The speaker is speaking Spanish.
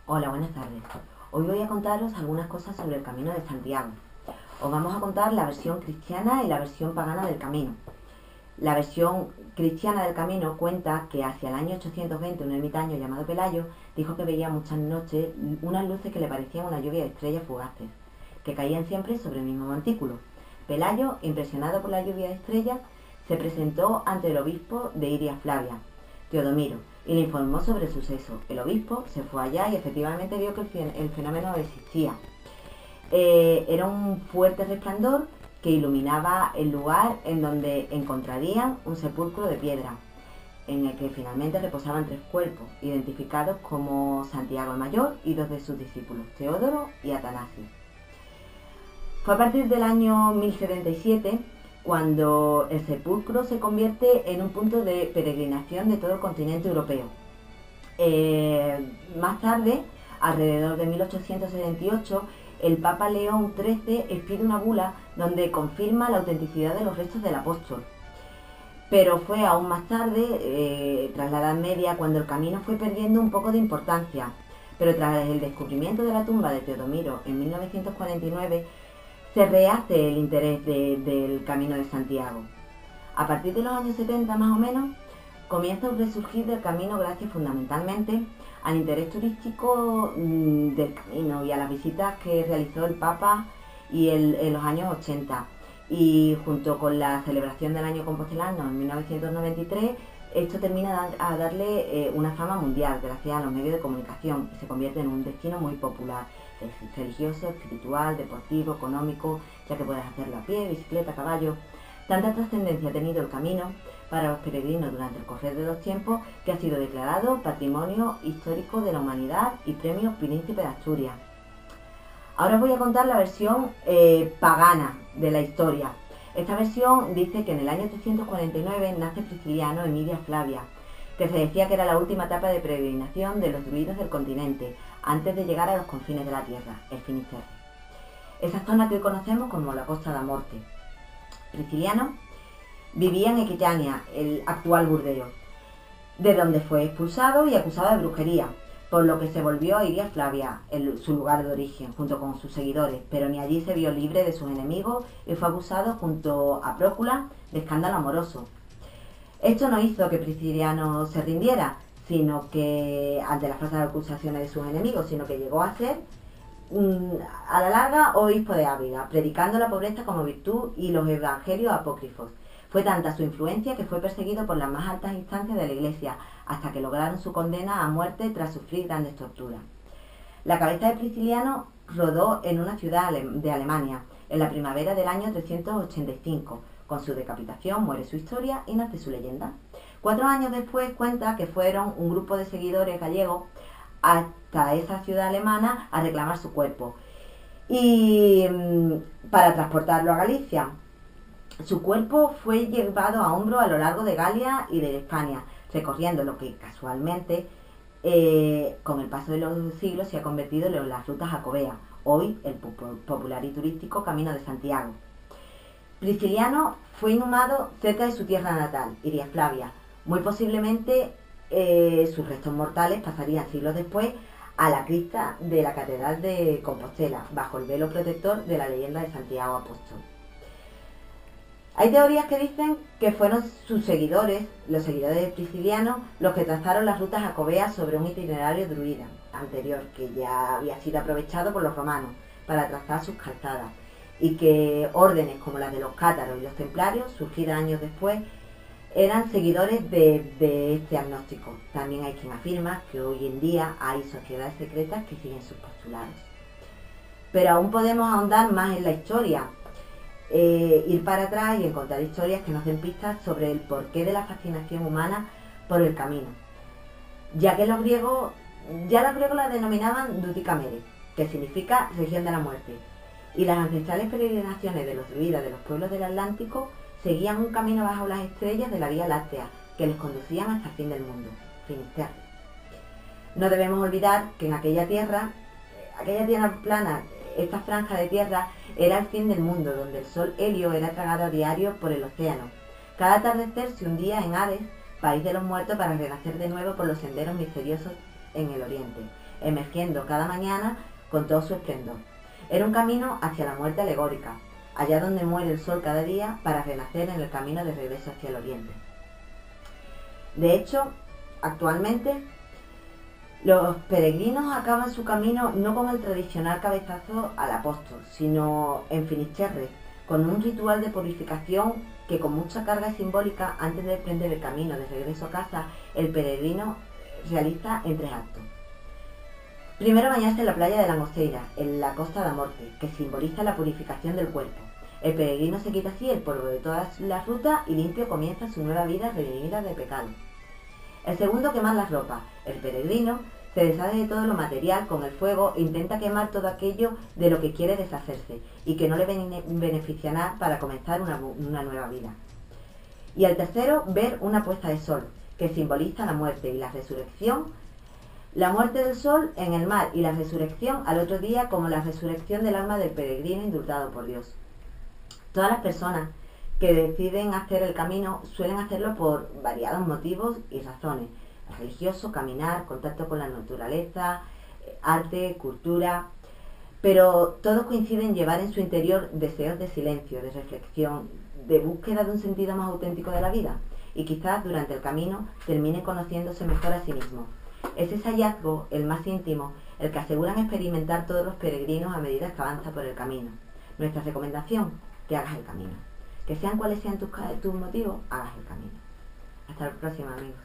Hola, buenas tardes. Hoy voy a contaros algunas cosas sobre el Camino de Santiago. Os vamos a contar la versión cristiana y la versión pagana del camino. La versión cristiana del camino cuenta que hacia el año 820 un ermitaño llamado Pelayo dijo que veía muchas noches unas luces que le parecían una lluvia de estrellas fugaces, que caían siempre sobre el mismo montículo. Pelayo, impresionado por la lluvia de estrellas, se presentó ante el obispo de Iria Flavia, Teodomiro, y le informó sobre el suceso. El obispo se fue allá y efectivamente vio que el fenómeno existía. Era un fuerte resplandor que iluminaba el lugar en donde encontrarían un sepulcro de piedra, en el que finalmente reposaban 3 cuerpos, identificados como Santiago el Mayor y 2 de sus discípulos, Teodoro y Atanasio. Fue a partir del año 1077 cuando el sepulcro se convierte en un punto de peregrinación de todo el continente europeo. Más tarde, alrededor de 1878, el Papa León XIII expide una bula donde confirma la autenticidad de los restos del apóstol. Pero fue aún más tarde, tras la Edad Media, cuando el camino fue perdiendo un poco de importancia. Pero tras el descubrimiento de la tumba de Teodomiro en 1949, se rehace el interés del Camino de Santiago. A partir de los años 70 más o menos, comienza un resurgir del camino gracias fundamentalmente al interés turístico del camino y a las visitas que realizó el Papa en los años 80. Y junto con la celebración del año compostelano en 1993, esto termina a darle una fama mundial gracias a los medios de comunicación y se convierte en un destino muy popular, religioso, espiritual, deportivo, económico, ya que puedes hacerlo a pie, bicicleta, caballo. Tanta trascendencia ha tenido el camino para los peregrinos durante el correr de los tiempos que ha sido declarado Patrimonio Histórico de la Humanidad y Premio Príncipe de Asturias. Ahora os voy a contar la versión pagana de la historia. Esta versión dice que en el año 349 nace Prisciliano en Iria Flavia, que se decía que era la última etapa de peregrinación de los druidos del continente, antes de llegar a los confines de la tierra, el Finisterre. Esa zona que hoy conocemos como la Costa da Morte. Prisciliano vivía en Equitania, el actual Burdeos, de donde fue expulsado y acusado de brujería, por lo que se volvió a Iria Flavia, su lugar de origen, junto con sus seguidores, pero ni allí se vio libre de sus enemigos y fue acusado junto a Prócula de escándalo amoroso. Esto no hizo que Prisciliano se rindiera, sino que ante las falsas acusaciones de sus enemigos, sino que llegó a ser, a la larga, obispo de Ávila, predicando la pobreza como virtud y los evangelios apócrifos. Fue tanta su influencia que fue perseguido por las más altas instancias de la Iglesia, hasta que lograron su condena a muerte tras sufrir grandes torturas. La cabeza de Prisciliano rodó en una ciudad de Alemania, en la primavera del año 385. Con su decapitación muere su historia y nace su leyenda. 4 años después cuenta que fueron un grupo de seguidores gallegos hasta esa ciudad alemana a reclamar su cuerpo y para transportarlo a Galicia. Su cuerpo fue llevado a hombro a lo largo de Galia y de Hispania, recorriendo lo que casualmente, con el paso de los siglos, se ha convertido en las rutas jacobeas, hoy el popular y turístico Camino de Santiago. Prisciliano fue inhumado cerca de su tierra natal, Iria Flavia. Muy posiblemente sus restos mortales pasarían siglos después a la cripta de la Catedral de Compostela, bajo el velo protector de la leyenda de Santiago Apóstol. Hay teorías que dicen que fueron sus seguidores, los seguidores de Prisciliano, los que trazaron las rutas jacobeas sobre un itinerario druida anterior, que ya había sido aprovechado por los romanos para trazar sus calzadas, y que órdenes como las de los cátaros y los templarios, surgidas años después, eran seguidores de este agnóstico. También hay quien afirma que hoy en día hay sociedades secretas que siguen sus postulados. Pero aún podemos ahondar más en la historia, ir para atrás y encontrar historias que nos den pistas sobre el porqué de la fascinación humana por el camino. Ya que los griegos la denominaban Duticamere, que significa región de la muerte, y las ancestrales peregrinaciones de los druidas de los pueblos del Atlántico seguían un camino bajo las estrellas de la Vía Láctea que les conducían hasta el fin del mundo, Finisterre. No debemos olvidar que en aquella tierra plana, esta franja de tierra era el fin del mundo, donde el sol Helio era tragado a diario por el océano. Cada atardecer se hundía en Hades, país de los muertos, para renacer de nuevo por los senderos misteriosos en el oriente. emergiendo cada mañana con todo su esplendor. Era un camino hacia la muerte alegórica, allá donde muere el sol cada día para renacer en el camino de regreso hacia el oriente. De hecho, actualmente, los peregrinos acaban su camino no con el tradicional cabezazo al apóstol, sino en Finisterre, con un ritual de purificación que, con mucha carga simbólica, antes de emprender el camino de regreso a casa, el peregrino realiza en 3 actos. Primero, bañarse en la playa de Langosteira, en la Costa da Morte, que simboliza la purificación del cuerpo. El peregrino se quita así el polvo de todas las rutas y limpio comienza su nueva vida redimida de pecado. El segundo, quemar las ropas. El peregrino se deshace de todo lo material con el fuego e intenta quemar todo aquello de lo que quiere deshacerse y que no le beneficiará para comenzar una nueva vida. Y el tercero, ver una puesta de sol, que simboliza la muerte y la resurrección. La muerte del sol en el mar y la resurrección al otro día como la resurrección del alma del peregrino indultado por Dios. Todas las personas que deciden hacer el camino suelen hacerlo por variados motivos y razones: religioso, caminar, contacto con la naturaleza, arte, cultura, pero todos coinciden en llevar en su interior deseos de silencio, de reflexión, de búsqueda de un sentido más auténtico de la vida, y quizás durante el camino termine conociéndose mejor a sí mismo. Es ese hallazgo, el más íntimo, el que aseguran experimentar todos los peregrinos a medida que avanzan por el camino. Nuestra recomendación: que hagas el camino. Que sean cuales sean tus motivos, hagas el camino. Hasta la próxima, amigos.